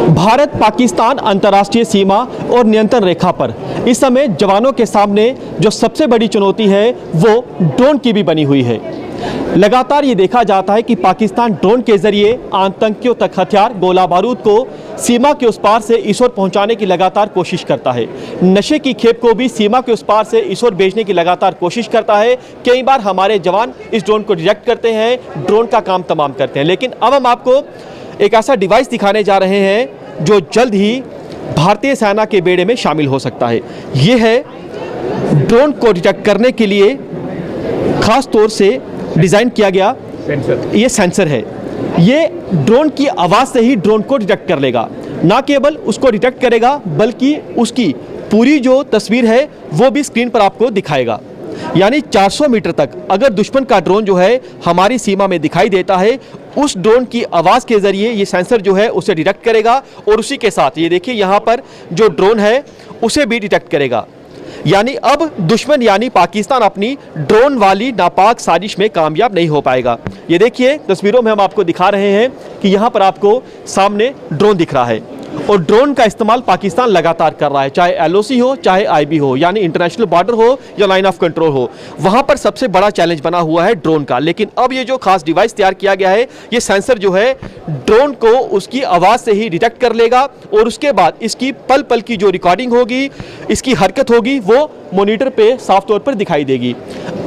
भारत पाकिस्तान अंतर्राष्ट्रीय सीमा और नियंत्रण रेखा पर इस समय जवानों के सामने जो सबसे बड़ी चुनौती है वो ड्रोन की भी बनी हुई है। लगातार ये देखा जाता है कि पाकिस्तान ड्रोन के जरिए आतंकियों तक हथियार गोला बारूद को सीमा के उस पार से इस ओर पहुंचाने की लगातार कोशिश करता है। नशे की खेप को भी सीमा के उस पार से इस ओर भेजने की लगातार कोशिश करता है। कई बार हमारे जवान इस ड्रोन को डिटेक्ट करते हैं, ड्रोन का काम तमाम करते हैं। लेकिन अब हम आपको एक ऐसा डिवाइस दिखाने जा रहे हैं जो जल्द ही भारतीय सेना के बेड़े में शामिल हो सकता है। ये है ड्रोन को डिटेक्ट करने के लिए खास तौर से डिज़ाइन किया गया सेंसर। ये सेंसर है, ये ड्रोन की आवाज़ से ही ड्रोन को डिटेक्ट कर लेगा। ना केवल उसको डिटेक्ट करेगा बल्कि उसकी पूरी जो तस्वीर है वो भी स्क्रीन पर आपको दिखाएगा। यानी 400 मीटर तक अगर दुश्मन का ड्रोन जो है हमारी सीमा में दिखाई देता है, उस ड्रोन की आवाज़ के ज़रिए ये सेंसर जो है उसे डिटेक्ट करेगा और उसी के साथ ये देखिए यहाँ पर जो ड्रोन है उसे भी डिटेक्ट करेगा। यानी अब दुश्मन यानी पाकिस्तान अपनी ड्रोन वाली नापाक साजिश में कामयाब नहीं हो पाएगा। ये देखिए तस्वीरों में हम आपको दिखा रहे हैं कि यहाँ पर आपको सामने ड्रोन दिख रहा है और ड्रोन का इस्तेमाल पाकिस्तान लगातार कर रहा है, चाहे एलओसी हो चाहे आईबी हो, यानी इंटरनेशनल बॉर्डर हो या लाइन ऑफ कंट्रोल हो। वहाँ पर सबसे बड़ा चैलेंज बना हुआ है ड्रोन का। लेकिन अब ये जो खास डिवाइस तैयार किया गया है, ये सेंसर जो है ड्रोन को उसकी आवाज़ से ही डिटेक्ट कर लेगा और उसके बाद इसकी पल पल की जो रिकॉर्डिंग होगी, इसकी हरकत होगी, वो मॉनिटर पे साफ तौर पर दिखाई देगी।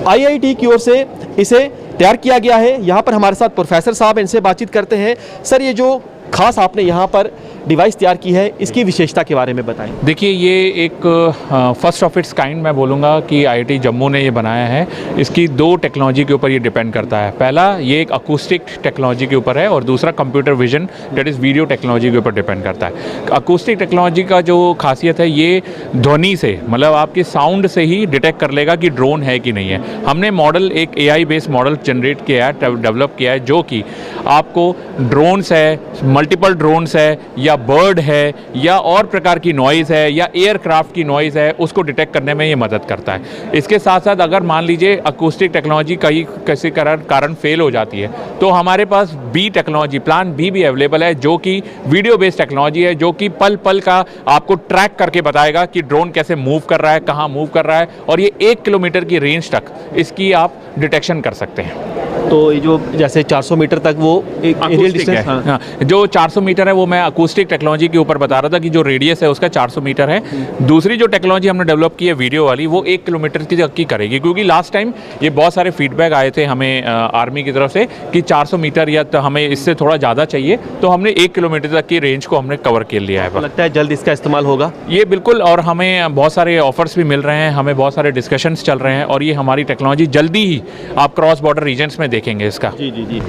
आईआईटी की ओर से इसे तैयार किया गया है। यहाँ पर हमारे साथ प्रोफेसर साहब, इनसे बातचीत करते हैं। सर, ये जो खास आपने यहाँ पर डिवाइस तैयार की है, इसकी विशेषता के बारे में बताएं। देखिए, ये एक फर्स्ट ऑफ इट्स काइंड मैं बोलूँगा कि आईआईटी जम्मू ने ये बनाया है। इसकी दो टेक्नोलॉजी के ऊपर ये डिपेंड करता है। पहला, ये एक अकूस्टिक टेक्नोलॉजी के ऊपर है और दूसरा computer vision that is video technology के ऊपर डिपेंड करता है। अकूस्टिक टेक्नोलॉजी का जो खासियत है, ये ध्वनि से, मतलब आपके साउंड से ही डिटेक्ट कर लेगा कि ड्रोन है कि नहीं है। हमने मॉडल, एक एआई बेस्ड मॉडल जनरेट किया है, डेवलप किया है, जो कि आपको ड्रोन्स है, मल्टीपल ड्रोन्स है या बर्ड है या और प्रकार की नॉइज़ है या एयरक्राफ्ट की नॉइज़ है, उसको डिटेक्ट करने में ये मदद करता है। इसके साथ साथ अगर मान लीजिए अकूस्टिक टेक्नोलॉजी कहीं किसी कारण फेल हो जाती है तो हमारे पास बी टेक्नोलॉजी, प्लान बी भी अवेलेबल है, जो कि वीडियो बेस्ड टेक्नोलॉजी है, जो कि पल पल का आपको ट्रैक करके बताएगा कि ड्रोन कैसे मूव कर रहा है, कहाँ मूव कर रहा है, और ये 1 किलोमीटर की रेंज तक इसकी आप डिटेक्शन कर सकते हैं। तो ये जो जैसे 400 मीटर तक वो एक एरियल डिस्टेंस, हाँ, जो 400 मीटर है वो मैं अकूस्टिक टेक्नोलॉजी के ऊपर बता रहा था कि जो रेडियस है उसका 400 मीटर है। दूसरी जो टेक्नोलॉजी हमने डेवलप की है वीडियो वाली, वो 1 किलोमीटर की करेगी, क्योंकि लास्ट टाइम ये बहुत सारे फीडबैक आए थे हमें आर्मी की तरफ से कि 400 मीटर या तो हमें इससे थोड़ा ज़्यादा चाहिए, तो हमने 1 किलोमीटर तक की रेंज को हमने कवर कर लिया है। लगता है जल्द इसका इस्तेमाल होगा ये, बिल्कुल। और हमें बहुत सारे ऑफर्स भी मिल रहे हैं, हमें बहुत सारे डिस्कशंस चल रहे हैं और ये हमारी टेक्नोलॉजी जल्दी ही आप क्रॉस बॉर्डर रीजन्स में देखेंगे इसका। जी।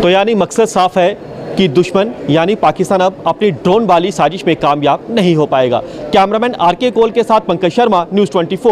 तो यानी मकसद साफ है कि दुश्मन यानी पाकिस्तान अब अपनी ड्रोन वाली साजिश में कामयाब नहीं हो पाएगा। कैमरामैन आरके कोल के साथ पंकज शर्मा, न्यूज़ 24।